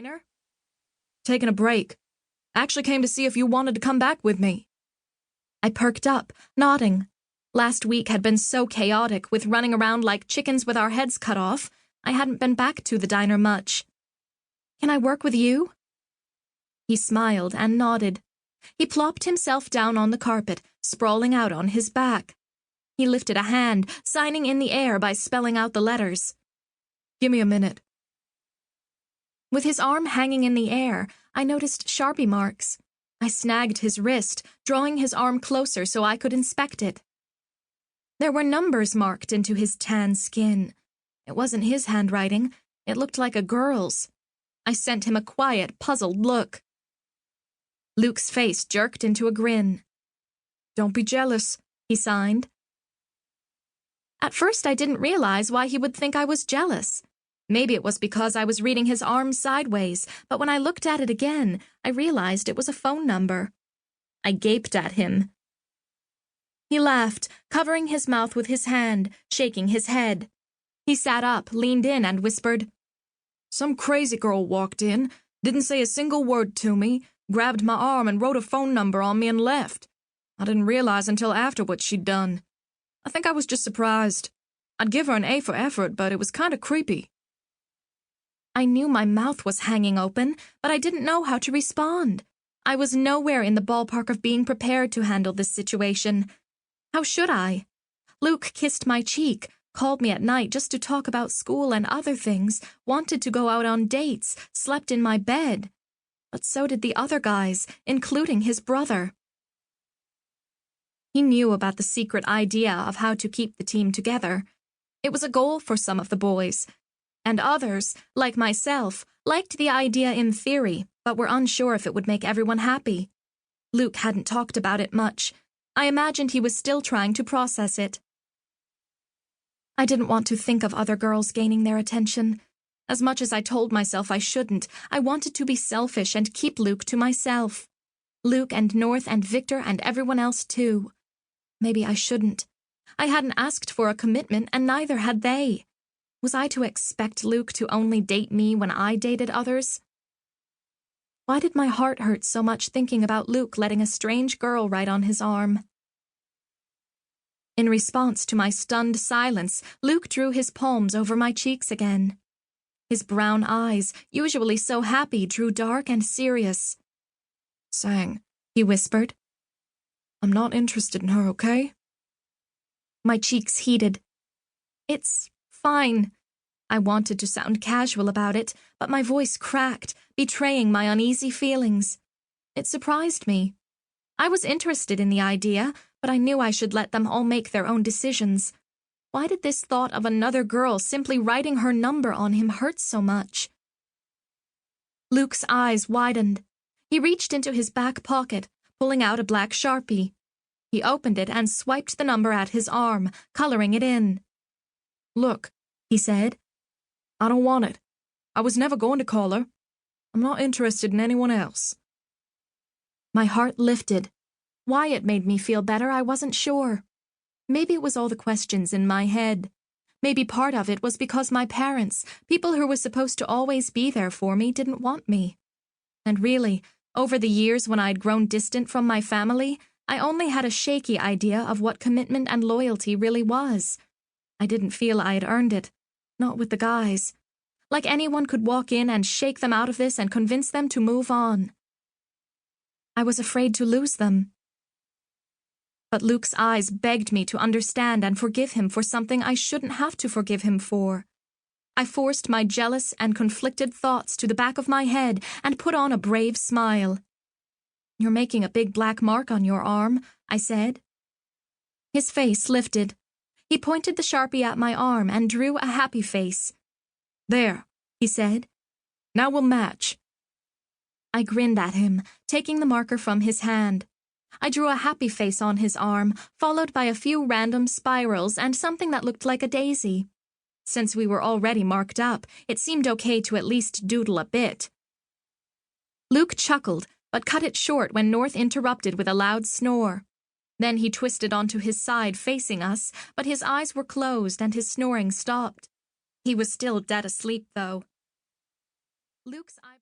diner? Taking a break. Actually came to see if you wanted to come back with me. I perked up, nodding. Last week had been so chaotic, with running around like chickens with our heads cut off, I hadn't been back to the diner much. Can I work with you? He smiled and nodded. He plopped himself down on the carpet, sprawling out on his back. He lifted a hand, signing in the air by spelling out the letters. Give me a minute. With his arm hanging in the air, I noticed Sharpie marks. I snagged his wrist, drawing his arm closer so I could inspect it. There were numbers marked into his tan skin. It wasn't his handwriting. It looked like a girl's. I sent him a quiet, puzzled look. Luke's face jerked into a grin. Don't be jealous, he signed. At first, I didn't realize why he would think I was jealous. Maybe it was because I was reading his arm sideways, but when I looked at it again, I realized it was a phone number. I gaped at him. He laughed, covering his mouth with his hand, shaking his head. He sat up, leaned in, and whispered, Some crazy girl walked in, didn't say a single word to me, grabbed my arm and wrote a phone number on me and left. I didn't realize until after what she'd done. I think I was just surprised. I'd give her an A for effort, but it was kind of creepy. I knew my mouth was hanging open, but I didn't know how to respond. I was nowhere in the ballpark of being prepared to handle this situation. How should I? Luke kissed my cheek, called me at night just to talk about school and other things, wanted to go out on dates, slept in my bed. But so did the other guys, including his brother. He knew about the secret idea of how to keep the team together. It was a goal for some of the boys. And others, like myself, liked the idea in theory, but were unsure if it would make everyone happy. Luke hadn't talked about it much. I imagined he was still trying to process it. I didn't want to think of other girls gaining their attention. As much as I told myself I shouldn't, I wanted to be selfish and keep Luke to myself. Luke and North and Victor and everyone else too. Maybe I shouldn't. I hadn't asked for a commitment and neither had they. Was I to expect Luke to only date me when I dated others? Why did my heart hurt so much thinking about Luke letting a strange girl write on his arm? In response to my stunned silence, Luke drew his palms over my cheeks again. His brown eyes, usually so happy, drew dark and serious. Sang, he whispered. I'm not interested in her, okay? My cheeks heated. It's fine. I wanted to sound casual about it, but my voice cracked, betraying my uneasy feelings. It surprised me. I was interested in the idea, but I knew I should let them all make their own decisions. Why did this thought of another girl simply writing her number on him hurt so much? Luke's eyes widened. He reached into his back pocket, pulling out a black Sharpie. He opened it and swiped the number at his arm, coloring it in. Look, he said. I don't want it. I was never going to call her. I'm not interested in anyone else. My heart lifted. Why it made me feel better, I wasn't sure. Maybe it was all the questions in my head. Maybe part of it was because my parents, people who were supposed to always be there for me, didn't want me. And really, over the years when I'd grown distant from my family, I only had a shaky idea of what commitment and loyalty really was. I didn't feel I had earned it. Not with the guys. Like anyone could walk in and shake them out of this and convince them to move on. I was afraid to lose them. But Luke's eyes begged me to understand and forgive him for something I shouldn't have to forgive him for. I forced my jealous and conflicted thoughts to the back of my head and put on a brave smile. You're making a big black mark on your arm, I said. His face lifted. He pointed the Sharpie at my arm and drew a happy face. There, he said. Now we'll match. I grinned at him, taking the marker from his hand. I drew a happy face on his arm, followed by a few random spirals and something that looked like a daisy. Since we were already marked up, it seemed okay to at least doodle a bit. Luke chuckled, but cut it short when North interrupted with a loud snore. Then he twisted onto his side facing us, but his eyes were closed and his snoring stopped. He was still dead asleep, though. Luke's eye